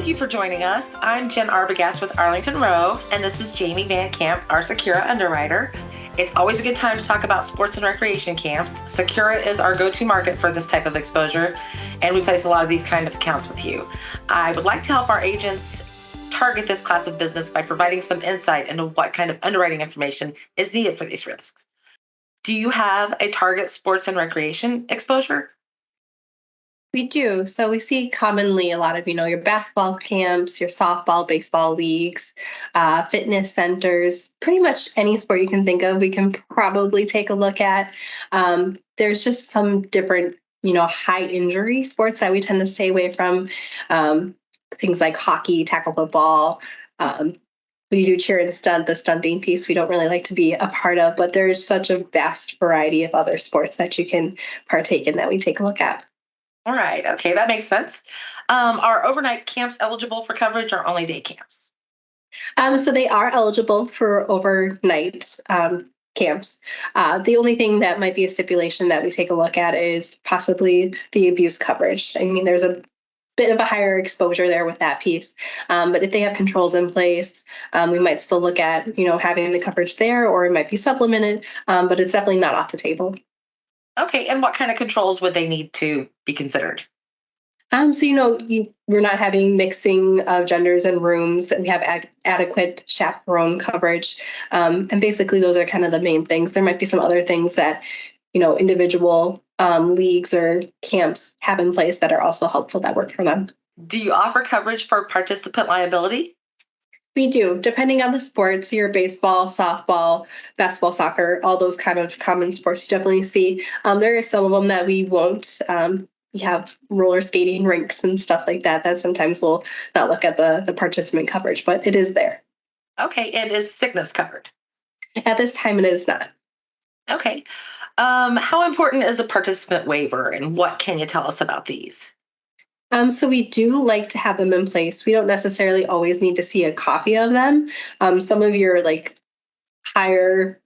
Thank you for joining us. I'm Jen Arbogast with Arlington Rowe, and this is Jamie Van Camp, our SECURA underwriter. It's always a good time to talk about sports and recreation camps. SECURA is our go-to market for this type of exposure, and we place a lot of these kind of accounts with you. I would like to help our agents target this class of business by providing some insight into what kind of underwriting information is needed for these risks. Do you have a target sports and recreation exposure? We do. So we see commonly a lot of, your basketball camps, your softball, baseball leagues, fitness centers, pretty much any sport you can think of, we can probably take a look at. There's just some different, high injury sports that we tend to stay away from. Things like hockey, tackle football. When you do cheer and stunt, the stunting piece, we don't really like to be a part of, but there's such a vast variety of other sports that you can partake in that we take a look at. All right. Okay, that makes sense. Are overnight camps eligible for coverage or only day camps? So they are eligible for overnight camps. The only thing that might be a stipulation that we take a look at is possibly the abuse coverage. I mean, there's a bit of a higher exposure there with that piece. But if they have controls in place, we might still look at, having the coverage there, or it might be supplemented, but it's definitely not off the table. Okay, and what kind of controls would they need to be considered? We're not having mixing of genders in rooms, that we have adequate chaperone coverage. And basically those are kind of the main things. There might be some other things that, individual leagues or camps have in place that are also helpful that work for them. Do you offer coverage for participant liability? We do, depending on the sports, your baseball, softball, basketball, soccer, all those kind of common sports you definitely see. There are some of them that we won't. We have roller skating rinks and stuff like that sometimes we'll not look at the participant coverage, but it is there. Okay, and is sickness covered? At this time, it is not. Okay. How important is a participant waiver, and what can you tell us about these? So we do like to have them in place. We don't necessarily always need to see a copy of them. Some of your higher,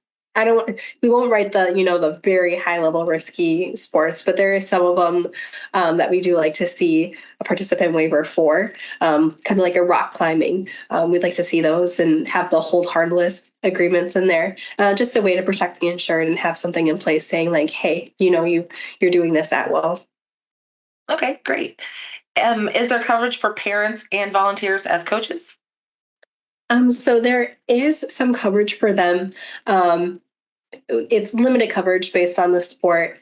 we won't write the very high level risky sports, but there is some of them that we do like to see a participant waiver for, kind of like a rock climbing. We'd like to see those and have the hold harmless agreements in there, just a way to protect the insured and have something in place saying hey, you're doing this at will. Okay, great. Is there coverage for parents and volunteers as coaches? So there is some coverage for them. It's limited coverage based on the sport.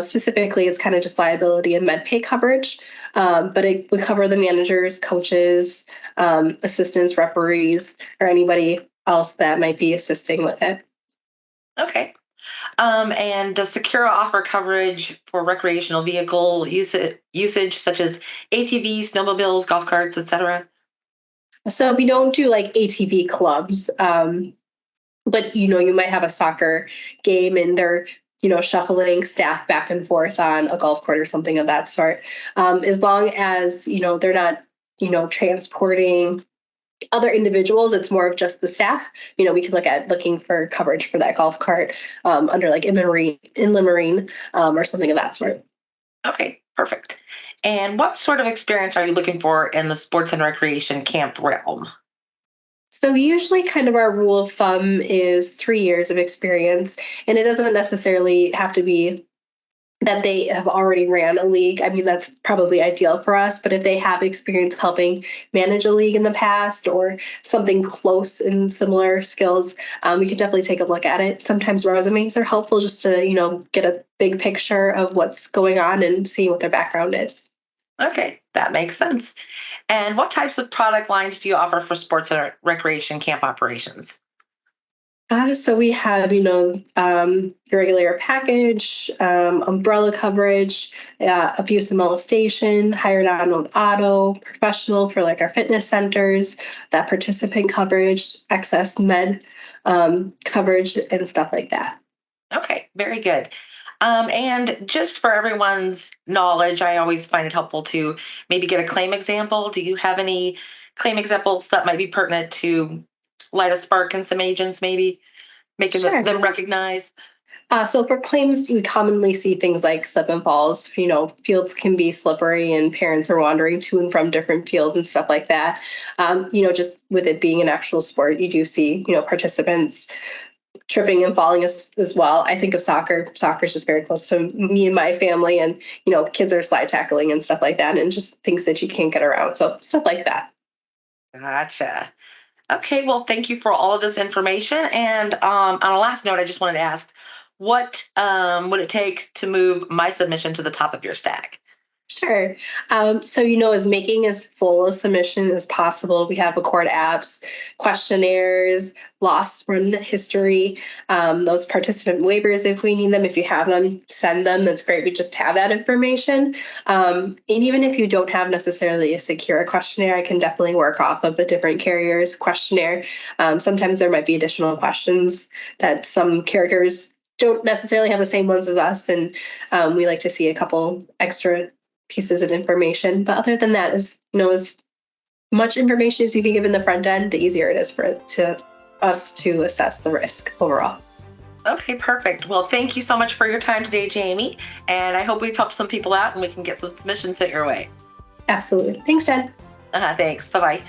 Specifically, it's kind of just liability and med pay coverage, but it would cover the managers, coaches, assistants, referees, or anybody else that might be assisting with it. Okay. And does SECURA offer coverage for recreational vehicle usage such as ATVs, snowmobiles, golf carts, etc.? So we don't do ATV clubs, but you might have a soccer game and they're shuffling staff back and forth on a golf court or something of that sort. As long as they're not transporting other individuals, it's more of just the staff. We could look at looking for coverage for that golf cart under inland marine or something of that sort. Okay, perfect. And what sort of experience are you looking for in the sports and recreation camp realm? So usually kind of our rule of thumb is 3 years of experience, and it doesn't necessarily have to be that they have already ran a league. I mean, that's probably ideal for us, but if they have experience helping manage a league in the past or something close in similar skills, we could definitely take a look at it. Sometimes resumes are helpful just to, get a big picture of what's going on and see what their background is. Okay, that makes sense. And what types of product lines do you offer for sports and recreation camp operations? So we have, your regular package, umbrella coverage, abuse and molestation, hired on with auto, professional for our fitness centers, that participant coverage, excess med coverage, and stuff like that. Okay, very good. And just for everyone's knowledge, I always find it helpful to maybe get a claim example. Do you have any claim examples that might be pertinent to light a spark in some agents, maybe making Sure. them recognize? So for claims, we commonly see things like slip and falls. Fields can be slippery and parents are wandering to and from different fields and stuff like that. Just with it being an actual sport, you do see, participants tripping and falling as well. I think of soccer. Soccer is just very close to me and my family, and kids are slide tackling and stuff like that, and just things that you can't get around. So stuff like that. Gotcha. Okay, well, thank you for all of this information. And on a last note, I just wanted to ask, what would it take to move my submission to the top of your stack? Sure. So, as making as full a submission as possible, we have ACORD apps, questionnaires, loss run history, those participant waivers if we need them. If you have them, send them. That's great. We just have that information. And even if you don't have necessarily a SECURA questionnaire, I can definitely work off of a different carrier's questionnaire. Sometimes there might be additional questions that some carriers don't necessarily have the same ones as us. And we like to see a couple extra pieces of information. But other than that, as much information as you can give in the front end, the easier it is for us to assess the risk overall. Okay, perfect. Well, thank you so much for your time today, Jamie. And I hope we've helped some people out and we can get some submissions sent your way. Absolutely. Thanks, Jen. Thanks. Bye-bye.